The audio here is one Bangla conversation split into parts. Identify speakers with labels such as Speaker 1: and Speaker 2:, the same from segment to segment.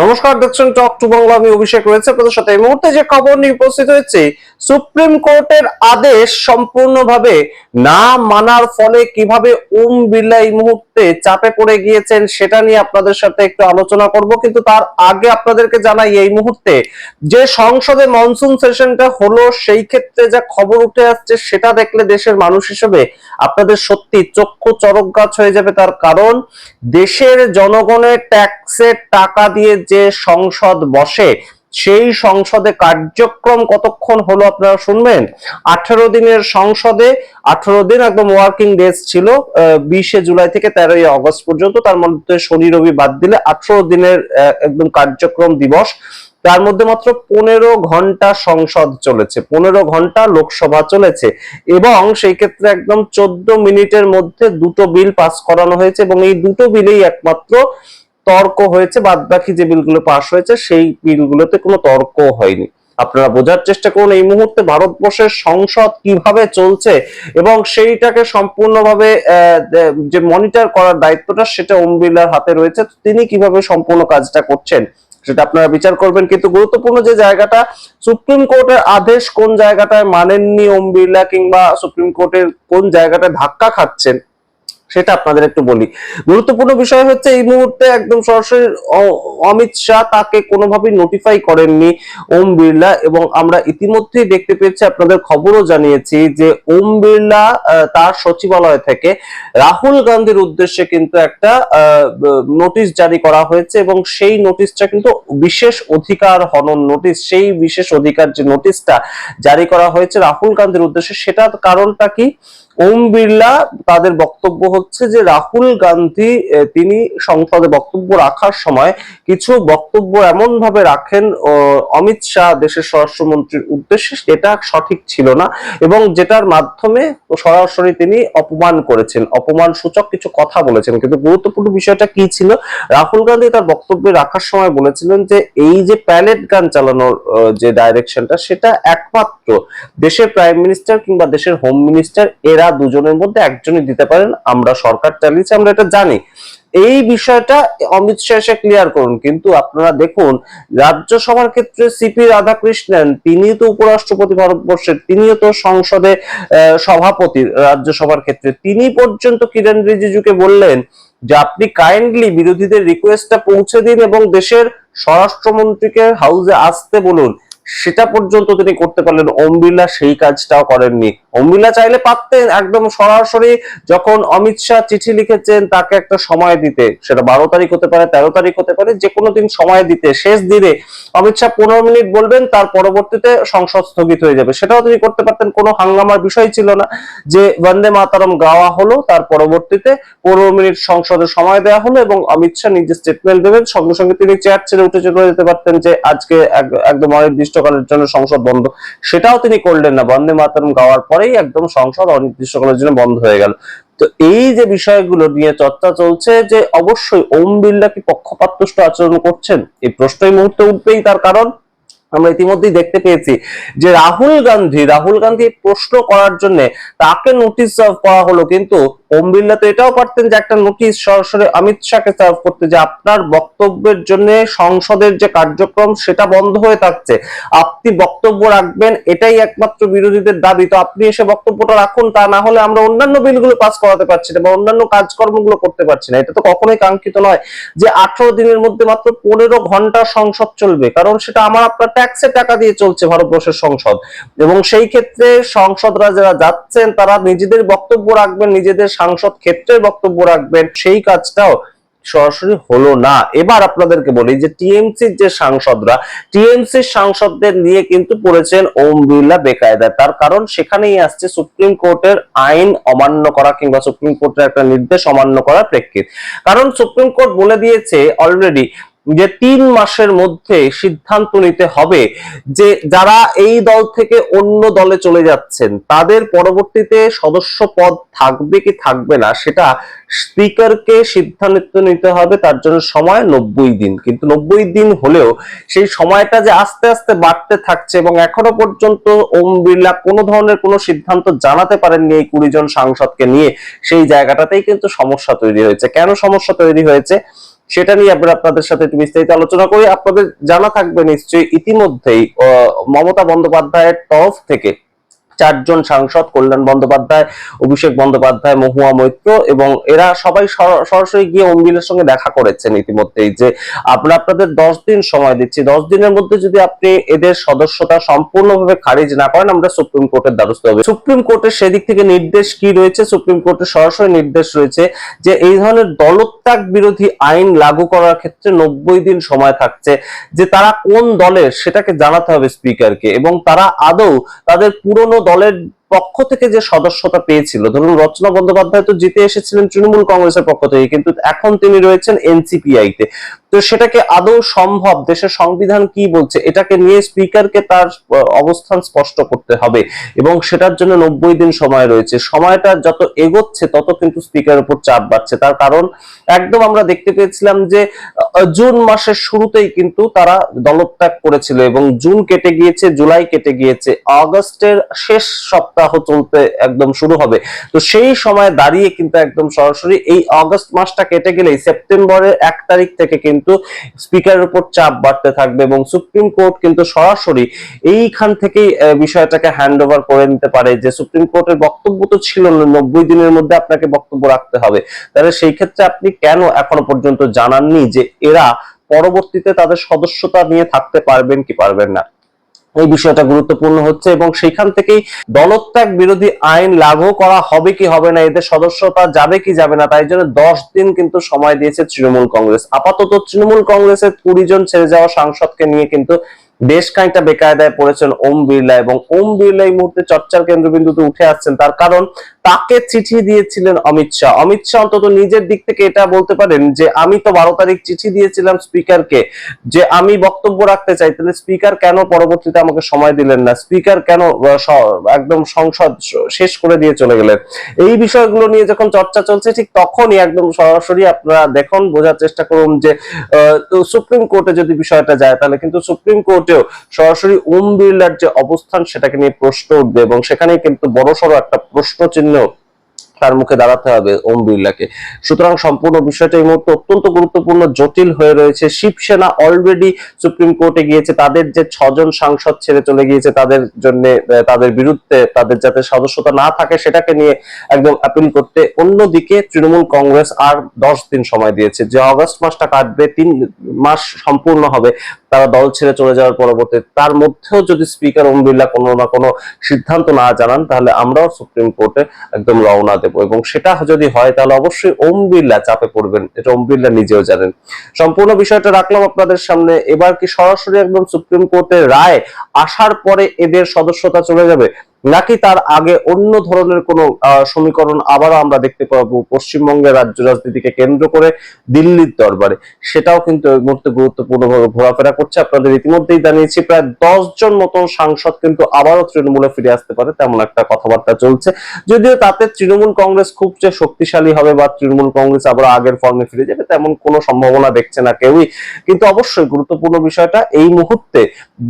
Speaker 1: নমস্কার, দেখছেন টক টু বাংলা। আমি অভিষেক রয়েছে আপনাদের সাথে। এই মুহূর্তে যে খবর নিয়ে উপস্থিত হয়েছে, সুপ্রিম কোর্টের আদেশ সম্পূর্ণভাবে না মানার ফলে কিভাবে ওম বিড়লা এই মুহূর্তে চাপে পড়ে গিয়েছেন সেটা নিয়ে আপনাদের সাথে একটু আলোচনা করব। কিন্তু তার আগে আপনাদেরকে জানাই, এই মুহূর্তে যে সংসদে মনসুন সেশনটা হলো, সেই ক্ষেত্রে যা খবর উঠে আসছে সেটা দেখলে দেশের মানুষ হিসেবে আপনাদের সত্যি চক্ষু চড়ক গাছ হয়ে যাবে। তার কারণ দেশের জনগণের ট্যাক্সের টাকা দিয়ে যে সংসদ বসে, সেই সংসদে কার্যক্রম কতক্ষণ হলো আপনারা শুনবেন। 18 দিনের সংসদে 18 দিন একদম ওয়ার্কিং ডেজ ছিল, 20 জুলাই থেকে 13 আগস্ট পর্যন্ত। তার মধ্যে শনি রবি বাদ দিলে 18 দিনের একদম কার্যক্রম দিবস। তার মধ্যে মাত্র 15 ঘন্টা সংসদ চলেছে, 15 ঘন্টা লোকসভা চলেছে, এবং সেই ক্ষেত্রে একদম 14 মিনিটের মধ্যে দুটো বিল পাস করানো হয়েছে, এবং এই দুটো বিলেই একমাত্র তর্ক হয়েছে। বাদ বাকি যে বিলগুলো পাস হয়েছে সেই বিলগুলোতে কোনো তর্ক হয়নি। আপনারা বোঝার চেষ্টা করুন এই মুহূর্তে ভারতবর্ষের সংসদ কিভাবে চলছে, এবং সেইটাকে সম্পূর্ণভাবে যে মনিটর করার দায়িত্বটা সেটা ওম বিড়লার হাতে রয়েছে। তিনি কিভাবে সম্পূর্ণ কাজটা করছেন সেটা আপনারা বিচার করবেন। কিন্তু গুরুত্বপূর্ণ যে জায়গাটা, সুপ্রিম কোর্টের আদেশ কোন জায়গাটায় মানেননি ওম বিড়লা, কিংবা সুপ্রিম কোর্টের কোন জায়গাটায় ধাক্কা খাচ্ছেন সেটা আপনাদের একটু বলি। গুরুত্বপূর্ণ বিষয় হচ্ছে, এই মুহূর্তে একদম সরাসরি অমিত শাহ তাকে কোনোভাবেই নোটিফাই করেননি ওম বিড়লা, এবং আমরা ইতিমধ্যেই দেখতে পেয়েছি, আপনাদের খবরও জানিয়েছি যে ওম বিড়লা তার সচিবালয় থেকে রাহুল গান্ধীর উদ্দেশ্যে কিন্তু একটা নোটিশ জারি করা হয়েছে, এবং সেই নোটিশটা কিন্তু বিশেষ অধিকার হনন নোটিশ। সেই বিশেষ অধিকার যে নোটিশটা জারি করা হয়েছে রাহুল গান্ধীর উদ্দেশ্যে, সেটার কারণটা কি? ওম বিড়লা তাদের বক্তব্য হচ্ছে যে রাহুল গান্ধী তিনি সংসদে বক্তব্য রাখার সময় কিছু বক্তব্য এমন ভাবে রাখেন অমিত শাহ দেশের স্বরাষ্ট্রমন্ত্রীর উদ্দেশ্যে, এটা সঠিক ছিল না, এবং যেটার মাধ্যমে সরাসরি তিনি অপমান করেছেন, অপমান সূচক কিছু কথা বলেছেন। কিন্তু গুরুত্বপূর্ণ বিষয়টা কি ছিল, রাহুল গান্ধী তার বক্তব্যে রাখার সময় বলেছিলেন যে এই যে প্যালেট গান চালানোর যে ডাইরেকশনটা, সেটা একমাত্র দেশের প্রাইম মিনিস্টার কিংবা দেশের হোম মিনিস্টার, এরা দুজনের মধ্যে একজনই দিতে পারেন। আমরা সরকার চালিয়েছি, আমরা এটা জানি। এই বিষয়টা অমিত শাহ এসে ক্লিয়ার করুন। কিন্তু আপনারা দেখুন, রাজ্যসভার ক্ষেত্রে সিপি রাধাকৃষ্ণন, তিনি তো উপরাষ্ট্রপতি ভারতবর্ষের, তিনিও তো সংসদে সভাপতি রাজ্যসভার ক্ষেত্রে, তিনি পর্যন্ত কিরেন রিজিজুকে বললেন যে আপনি কাইন্ডলি বিরোধীদের রিকোয়েস্টটা পৌঁছে দিন এবং দেশের স্বরাষ্ট্রমন্ত্রীকে হাউসে আসতে বলুন। সেটা পর্যন্ত তিনি করতে পারলেন। ওম বিড়লা সেই কাজটাও করেননি। ওম বিড়লা চাইলে পারতেন একদম সরাসরি, যখন অমিত শাহ চিঠি লিখেছেন তাকে একটা সময় দিতে, সেটা 12 তারিখ হতে পারে, 13 তারিখ হতে পারে, যে কোনো দিন সময় দিতে, শেষ দিনে অমিত শাহ 15 মিনিট বলবেন, তার পরবর্তীতে সংসদ স্থগিত হয়ে যাবে, সেটাও তিনি করতে পারতেন। কোনো হাঙ্গামার বিষয় ছিল না। যে বন্দে মাতরম গাওয়া হলো, তার পরবর্তীতে 15 মিনিট সংসদের সময় দেওয়া হলো, এবং অমিত শাহ নিজে স্টেটমেন্ট দেবেন, সঙ্গে সঙ্গে তিনি চেয়ার ছেড়ে উঠে চলে যেতে পারতেন যে আজকে একদম অনির্দিষ্টকালের জন্য সংসদ বন্ধ। সেটাও তিনি করলেন না। বন্দে মাতরম গাওয়ার পরেই একদম সংসদ অনির্দিষ্টকালের জন্য বন্ধ হয়ে গেল। তো এই যে বিষয়গুলো নিয়ে চর্চা চলছে, যে অবশ্যই ওম বিড়লা কি পক্ষপাতদুষ্ট আচরণ করছেন, এই প্রশ্ন এই মুহূর্তে উঠবেই। তার কারণ আমরা ইতিমধ্যেই দেখতে পেয়েছি যে রাহুল গান্ধী প্রশ্ন করার জন্য তাকে নোটিশ সার্ভ করা হলো, কিন্তু ওম বিড়লা তো এটাও পারতেন যে একটা নোটিশ সরাসরি অমিত শাহকে সার্ভ করতে, যে আপনার বক্তব্যের জন্য সংসদের যে কার্যক্রম সেটা বন্ধ হয়ে থাকছে, আপনি বক্তব্য রাখবেন, এটাই একমাত্র বিরোধীদের দাবি, তো আপনি এসে বক্তব্যটা রাখুন। তা না হলে আমরা অন্যান্য বিলগুলো পাস করাতে পারছি না বা অন্যান্য কাজকর্মগুলো করতে পারছি না। এটা তো কখনোই কাঙ্ক্ষিত নয় যে 18 দিনের মধ্যে মাত্র 15 ঘন্টা সংসদ চলবে, কারণ সেটা আমার আপনার ট্যাক্সের টাকা দিয়ে চলছে ভারতবর্ষের সংসদ। এবং সেই ক্ষেত্রে সংসদরা যারা যাচ্ছেন তারা নিজেদের বক্তব্য রাখবেন, নিজেদের সাংসদ ক্ষেত্রে বক্তব্য রাখবেন, সেই কাজটাও সরাসরি হলো না। এবার আপনাদেরকে বলি যে টিএমসির যে সাংসদদের নিয়ে কিন্তু পড়েছেন ওম বিড়লা বেকায়দা। তার কারণ সেখানেই আসছে সুপ্রিম কোর্টের আইন অমান্য করা, কিংবা সুপ্রিম কোর্টের একটা নির্দেশ অমান্য করার প্রেক্ষিত। কারণ সুপ্রিম কোর্ট বলে দিয়েছে অলরেডি যে 3 মাসের মধ্যে সিদ্ধান্ত নিতে হবে যে যারা এই দল থেকে অন্য দলে চলে যাচ্ছেন তাদের পরবর্তীতে সদস্য পদ থাকবে কি থাকবে না, সেটা স্পিকারকে সিদ্ধান্ত নিতে হবে। তার জন্য সময় 90 দিন। কিন্তু 90 দিন হলেও সেই সময়টা যে আস্তে আস্তে বাড়তে থাকছে, এবং এখনো পর্যন্ত ওম বিড়লা কোনো ধরনের কোনো সিদ্ধান্ত জানাতে পারেননি এই 20 জন সাংসদকে নিয়ে, সেই জায়গাটাতেই কিন্তু সমস্যা তৈরি হয়েছে। কেন সমস্যা তৈরি হয়েছে? সেটা নিয়ে আপনাদের সাথে একটু বিস্তারিত আলোচনা করি। আপনাদের জানা থাকবে নিশ্চয়ই ইতিমধ্যেই মমতা বন্দ্যোপাধ্যায়ের তরফ থেকে 4 জন সাংসদ, কল্যাণ বন্দ্যোপাধ্যায়, অভিষেক বন্দ্যোপাধ্যায়, মহুয়া মৈত্র, এবং এরা সবাই সরাসরি গিয়ে ওম বিড়লার সঙ্গে দেখা করেছেন ইতিমধ্যেই, যে আমরা আপনাদের 10 দিন সময় দিচ্ছি, 10 দিনের মধ্যে যদি আপনি এদের সদস্যতা সম্পূর্ণভাবে খারিজ না করেন আমরা সুপ্রিম কোর্টের দ্বারস্থ হবে। সুপ্রিম কোর্টের সেদিক থেকে নির্দেশ কি রয়েছে? সুপ্রিম কোর্টের সরাসরি নির্দেশ রয়েছে যে এই ধরনের দলত্যাগ বিরোধী আইন লাগু করার ক্ষেত্রে 90 দিন সময় থাকছে, যে তারা কোন দলের সেটাকে জানাতে হবে স্পিকারকে, এবং তারা আদৌ তাদের পুরনো দলের পক্ষ থেকে যে সদস্যতা পেয়েছিল, ধরুন রচনা বন্দ্যোপাধ্যায় তো জিতে এসেছিলেন তৃণমূল কংগ্রেসের পক্ষ থেকে, কিন্তু এখন তিনি রয়েছেন এনসিপিআই তে, তো সেটাকে আদৌ সম্ভব? দেশের সংবিধান কি বলছে? এটাকে নিয়ে স্পিকারকে তার অবস্থান স্পষ্ট করতে হবে, এবং সেটার জন্য 90 দিন সময় রয়েছে। সময়টা যত এগোচ্ছে তত কিন্তু স্পিকারের উপর চাপ বাড়ছে। তার কারণ একদম আমরা দেখতে পেয়েছিলাম যে জুন মাসের শুরুতেই কিন্তু তারা দলত্যাগ করেছিল, এবং জুন কেটে গিয়েছে, জুলাই কেটে গিয়েছে, আগস্টের শেষ সপ্তাহ চলতে একদম শুরু হবে। তো সেই সময় দাঁড়িয়ে কিন্তু একদম সরাসরি এই আগস্ট মাসটা কেটে গেলেই সেপ্টেম্বরের 1 তারিখ থেকে কিন্তু স্পিকারের উপর চাপ বাড়তে থাকবে, এবং সুপ্রিম কোর্ট কিন্তু সরাসরি এইখান থেকেই বিষয়টাকে হ্যান্ড ওভার করে নিতে পারে, যে সুপ্রিম কোর্টের বক্তব্য তো ছিল 90 দিনের মধ্যে আপনাকে বক্তব্য রাখতে হবে, তাহলে সেই ক্ষেত্রে আপনি কেন এখনো পর্যন্ত জানাননি যে এরা পরবর্তীতে তাদের সদস্যতা নিয়ে থাকতে পারবেন কি পারবেন না? এই বিষয়টা গুরুত্বপূর্ণ হচ্ছে, এবং সেখান থেকেই দলত্যাগ বিরোধী আইন লাগু করা হবে কি হবে না, এদের সদস্যতা যাবে কি যাবে না, তাই জন্য 10 দিন কিন্তু সময় দিয়েছে তৃণমূল কংগ্রেস। আপাতত তৃণমূল কংগ্রেসের 20 জন ছেড়ে যাওয়া সাংসদকে নিয়ে কিন্তু বেশ খানিকটা বেকায়দায় পড়েছেন ওম বিড়লা, এবং ওম বিড়লা এই মুহূর্তে চর্চার কেন্দ্রবিন্দুতে উঠে আসছেন। তার কারণ তাকে চিঠি দিয়েছিলেন অমিত শাহ। অমিত শাহ অন্তত নিজের দিক থেকে এটা বলতে পারেন যে আমি তো 12 তারিখ চিঠি দিয়েছিলাম স্পিকারকে যে আমি বক্তব্য রাখতে চাই, তাহলে স্পিকার কেন পরবর্তীতে আমাকে সময় দিলেন না? স্পিকার কেন একদম সংসদ শেষ করে দিয়ে চলে গেলেন? এই বিষয়গুলো নিয়ে যখন চর্চা চলছে ঠিক তখনই একদম সরাসরি আপনারা দেখুন, বোঝার চেষ্টা করুন যে সুপ্রিম কোর্টে যদি বিষয়টা যায় তাহলে কিন্তু সুপ্রিম কোর্টেও সরাসরি ওম বিড়লার যে অবস্থান সেটাকে নিয়ে প্রশ্ন উঠবে, এবং সেখানেই কিন্তু বড়সড় একটা প্রশ্ন চিহ্ন তার মুখে দাঁড়াতে হবে ওম বিড়লাকে। সুতরাং সম্পূর্ণ বিষয়টা এই মুহূর্তে অত্যন্ত গুরুত্বপূর্ণ, জটিল হয়ে রয়েছে। শিবসেনা অলরেডি সুপ্রিম কোর্টে গিয়েছে, তাদের যে 6 জন সাংসদ ছেড়ে চলে গিয়েছে তাদের জন্য, তাদের বিরুদ্ধে তাদের যাতে সদস্যতা না থাকে সেটাকে নিয়ে একদম আপিল করতে। অন্যদিকে তৃণমূল কংগ্রেস আর 10 দিন সময় দিয়েছে, যে আগস্ট মাসটা কাটবে, 3 মাস সম্পূর্ণ হবে তারা দল ছেড়ে চলে যাওয়ার পরবর্তী, তার মধ্যেও যদি স্পিকার ওম বিড়লা কোনো না কোনো সিদ্ধান্ত না জানান তাহলে আমরাও সুপ্রিম কোর্টে একদম রওনা দেব, এবং সেটা যদি হয় তাহলে অবশ্যই ওম বিড়লা চাপে পড়বেন, এটা ওম বিড়লা নিজেও জানেন। সম্পূর্ণ বিষয়টা রাখলাম আপনাদের সামনে। এবার কি সরাসরি একদম সুপ্রিম কোর্টের রায় আসার পরে এদের সদস্যতা চলে যাবে, নাকি তার আগে অন্য ধরনের কোন সমীকরণ আবারও আমরা দেখতে পাবো পশ্চিমবঙ্গের রাজ্য রাজনীতিকে কেন্দ্র করে দিল্লির দরবারে? সেটাও কিন্তু এই মুহূর্তে গুরুত্বপূর্ণভাবে ঘোরাফেরা করছে। আপনাদের ইতিমধ্যেই জানিয়েছি প্রায় 10 জন মতন সাংসদ কিন্তু আবারও তৃণমূলে ফিরে আসতে পারে, তেমন একটা কথাবার্তা চলছে। যদিও তাতে তৃণমূল কংগ্রেস খুব যে শক্তিশালী হবে বা তৃণমূল কংগ্রেস আবার আগের ফর্মে ফিরে যাবে তেমন কোনো সম্ভাবনা দেখছে না কেউই। কিন্তু অবশ্যই গুরুত্বপূর্ণ বিষয়টা, এই মুহূর্তে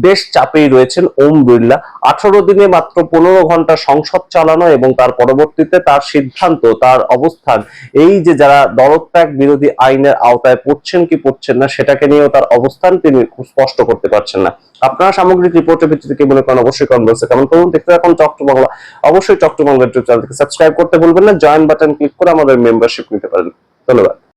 Speaker 1: বেশ চাপেই রয়েছেন ওম বিড়লা। 18 দিনে মাত্র 15 ঘন্টা সংসদ চালানো, এবং তার পরবর্তীতে তার সিদ্ধান্ত, তার অবস্থান, এই যে যারা দলত্যাগ বিরোধী আইনের আওতায় পড়ছেন কি পড়ছেন না সেটাকে নিয়েও তার অবস্থান তিনি খুব স্পষ্ট করতে পারছেন না। আপনারা সামগ্রিক রিপোর্টের ভিত্তিতে কি মনে করেন অবশ্যই কমেন্ট বক্সে কমেন্ট করুন। দেখতে থাকুন টক টু বাংলা। অবশ্যই টক টু বাংলা ইউটিউব চ্যানেলকে সাবস্ক্রাইব করতে ভুলবেন না, জয়েন বাটন ক্লিক করে আমাদের মেম্বারশিপ নিতে পারেন। ধন্যবাদ।